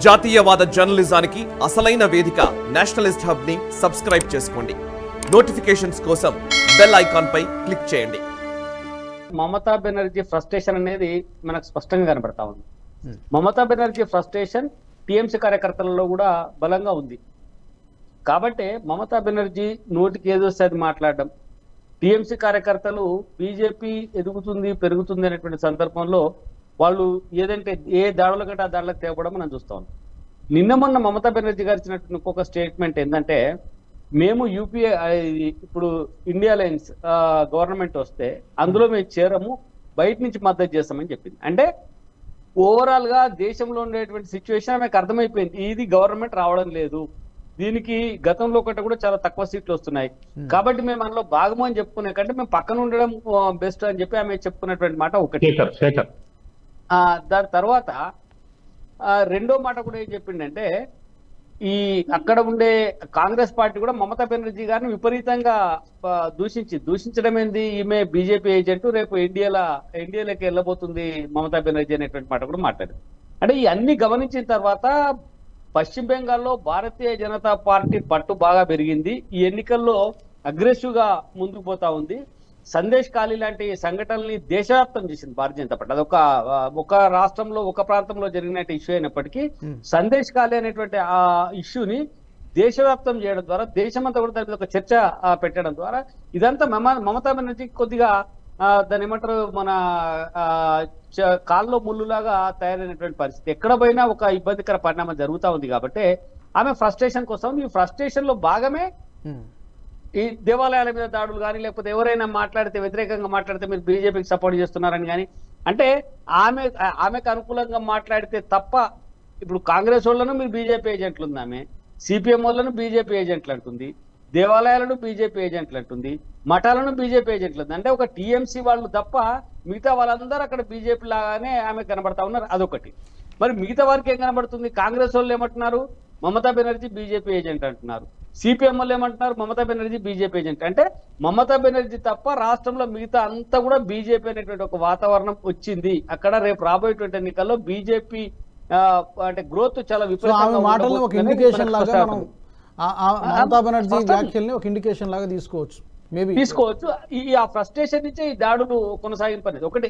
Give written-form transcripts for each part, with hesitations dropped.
జాతీయవాద జర్నలిజానికి అసలైన వేదిక నేషనలిస్ట్ హబ్ ని సబ్స్క్రైబ్ చేసుకోండి. నోటిఫికేషన్స్ కోసం బెల్ ఐకాన్ పై క్లిక్ చేయండి. మమతా బెనర్జీ ఫ్రస్ట్రేషన్ అనేది మనకు స్పష్టంగా కనబడతా ఉంది. మమతా బెనర్జీ ఫ్రస్ట్రేషన్ టీఎంసీ కార్యకర్తలలో కూడా బలంగా ఉంది. కాబట్టి మమతా బెనర్జీ నోటికి ఏదొస్తే అది మాట్లాడడం, టీఎంసీ కార్యకర్తలు బీజేపీ ఎదుగుతుంది పెరుగుతుంది అనేటువంటి సందర్భంలో వాళ్ళు ఏదంటే ఏ దాడుల కంటే ఆ దాడులకు తేవడం మనం చూస్తా ఉన్నాం. నిన్న మొన్న మమతా బెనర్జీ గారు ఇచ్చినటువంటి ఇంకొక స్టేట్మెంట్ ఏంటంటే, మేము యూపీఏ ఇప్పుడు ఇండియా అలయన్స్ గవర్నమెంట్ వస్తే అందులో మేము చేరము, బయట నుంచి మద్దతు చేస్తామని చెప్పింది. అంటే ఓవరాల్ గా దేశంలో ఉండేటువంటి సిచ్యువేషన్ ఆమెకు అర్థమైపోయింది, ఇది గవర్నమెంట్ రావడం లేదు, దీనికి గతంలో ఒకటి కూడా చాలా తక్కువ సీట్లు వస్తున్నాయి, కాబట్టి మేము అందులో భాగము అని చెప్పుకునే కంటే మేము పక్కన ఉండడం బెస్ట్ అని చెప్పి ఆమె చెప్పుకున్నటువంటి మాట ఒకటి. దాని తర్వాత రెండో మాట కూడా ఏం చెప్పిండంటే, ఈ అక్కడ ఉండే కాంగ్రెస్ పార్టీ కూడా మమతా బెనర్జీ గారిని విపరీతంగా దూషించడం ఏంది, ఈమె బీజేపీ ఏజెంట్, రేపు ఎన్డీఏలోకి వెళ్ళబోతుంది మమతా బెనర్జీ అనేటువంటి మాట కూడా మాట్లాడారు. అంటే ఈ అన్ని గమనించిన తర్వాత పశ్చిమ బెంగాల్లో భారతీయ జనతా పార్టీ పట్టు బాగా పెరిగింది, ఈ ఎన్నికల్లో అగ్రెసివ్ గా ముందుకు పోతా ఉంది. సందేశ్ ఖాళీ లాంటి సంఘటనల్ని దేశవ్యాప్తం చేసింది భారతీయ జనతా పార్టీ. అది ఒక రాష్ట్రంలో ఒక ప్రాంతంలో జరిగిన ఇష్యూ అయినప్పటికీ సందేశ్ ఖాళీ అనేటువంటి ఆ ఇష్యూని దేశవ్యాప్తం చేయడం ద్వారా, దేశమంతా కూడా దాని మీద ఒక చర్చ పెట్టడం ద్వారా ఇదంతా మమతా బెనర్జీ కొద్దిగా దాని ఏమంటారు మన కాల్లో ముళ్ళులాగా తయారైనటువంటి పరిస్థితి. ఎక్కడ పోయినా ఒక ఇబ్బందికర పరిణామం జరుగుతూ ఉంది. కాబట్టి ఆమె ఫ్రస్ట్రేషన్ కోసం, ఈ ఫ్రస్ట్రేషన్ లో భాగమే ఈ దేవాలయాల మీద దాడులు కానీ, లేకపోతే ఎవరైనా మాట్లాడితే వ్యతిరేకంగా మాట్లాడితే మీరు బీజేపీకి సపోర్ట్ చేస్తున్నారని కానీ, అంటే ఆమెకు అనుకూలంగా మాట్లాడితే తప్ప, ఇప్పుడు కాంగ్రెస్ వాళ్ళను మీరు బీజేపీ ఏజెంట్లు ఉంది, ఆమె సిపిఎం వాళ్ళను బీజేపీ ఏజెంట్లు అంటుంది, దేవాలయాలను బీజేపీ ఏజెంట్లు అంటుంది, మఠాలను బీజేపీ ఏజెంట్లు అంటుంది. అంటే ఒక టీఎంసీ వాళ్ళు తప్ప మిగతా వాళ్ళందరూ అక్కడ బీజేపీ లాగానే ఆమె కనబడతా ఉన్నారు. అదొకటి. మరి మిగతా వారికి ఏం కనబడుతుంది, కాంగ్రెస్ వాళ్ళు ఏమంటున్నారు, మమతా బెనర్జీ బీజేపీ ఏజెంట్ అంటున్నారు, సిపిఎం వాళ్ళు ఏమంటున్నారు, మమతా బెనర్జీ బీజేపీ ఏజెంట్. అంటే మమతా బెనర్జీ తప్ప రాష్ట్రంలో మిగతా అంతా కూడా బీజేపీ అనేటువంటి ఒక వాతావరణం వచ్చింది. అక్కడ రేపు రాబోయేటువంటి ఎన్నికల్లో బీజేపీ అంటే గ్రోత్ చాలా విపరీతంగా తీసుకోవచ్చు. ఆ ఫ్రస్ట్రేషన్ నుంచి ఈ దాడులు కొనసాగిన పని ఒకటి.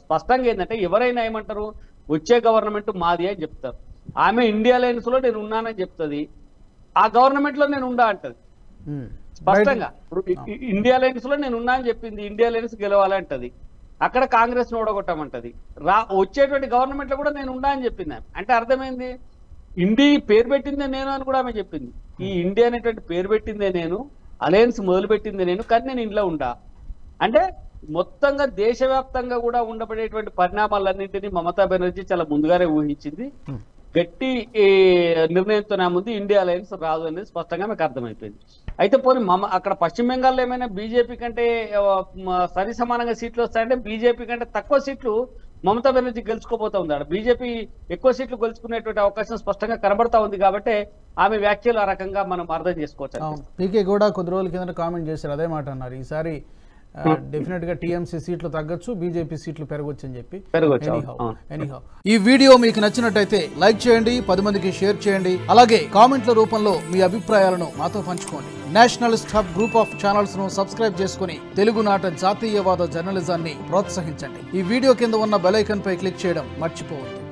స్పష్టంగా ఏంటంటే, ఎవరైనా ఏమంటారు, వచ్చే గవర్నమెంట్ మాది అని చెప్తారు. ఆమె ఇండియా అలయన్స్ లో నేను ఉన్నానని చెప్తుంది, ఆ గవర్నమెంట్ లో నేను ఉండా అంటది స్పష్టంగా. ఇప్పుడు ఇండియా అలయన్స్ లో నేను ఉన్నా అని చెప్పింది, ఇండియా అలయన్స్ గెలవాలంటది, అక్కడ కాంగ్రెస్ ను ఓడగొట్టమంటది, వచ్చేటువంటి గవర్నమెంట్ లో కూడా నేను ఉండా అని చెప్పింది. అంటే అర్థమైంది, ఇండియా పేరు పెట్టిందే నేను అని కూడా ఆమె చెప్పింది. ఈ ఇండియా అనేటువంటి పేరు పెట్టిందే నేను, అలయన్స్ మొదలు పెట్టిందే నేను, కానీ నేను ఇంట్లో ఉండా. అంటే మొత్తంగా దేశవ్యాప్తంగా కూడా ఉండబడేటువంటి పరిణామాలన్నింటినీ మమతా బెనర్జీ చాలా ముందుగానే ఊహించింది. గట్టి నిర్ణయంతో నా ముందు ఇండియా అలయన్స్ రాదు అనేది స్పష్టంగా మీకు అర్థమైపోయింది. అయితే పోనీ అక్కడ పశ్చిమ బెంగాల్లో ఏమైనా బీజేపీ కంటే సరి సమానంగా సీట్లు వస్తాయంటే, బీజేపీ కంటే తక్కువ సీట్లు మమతా బెనర్జీ గెలుచుకోబోతా ఉంది. అక్కడ బీజేపీ ఎక్కువ సీట్లు గెలుచుకునేటువంటి అవకాశం స్పష్టంగా కనబడతా ఉంది. కాబట్టి ఆమె వ్యాఖ్యలు ఆ రకంగా మనం అర్థం చేసుకోవచ్చు. పీకే కూడా కొద్ది రోజుల కింద కామెంట్ చేశారు, అదే మాట అన్నారు, ఈసారి డెఫినెట్ గా టీఎంసీ సీట్లు తగ్గొచ్చు, బీజేపీ సీట్లు పెరగొచ్చు అని చెప్పి. ఈ వీడియో మీకు నచ్చినట్టయితే లైక్ చేయండి, 10 మందికి షేర్ చేయండి, అలాగే కామెంట్ల రూపంలో మీ అభిప్రాయాలను మాతో పంచుకోండి. Nationalist hub group of channels ను సబ్స్క్రైబ్ చేసుకుని తెలుగునాట జాతీయవాద జర్నలిజాన్ని ప్రోత్సహించండి. ఈ వీడియో కింద ఉన్న బెల్ ఐకాన్ పై క్లిక్ చేయడం మర్చిపోవద్దు.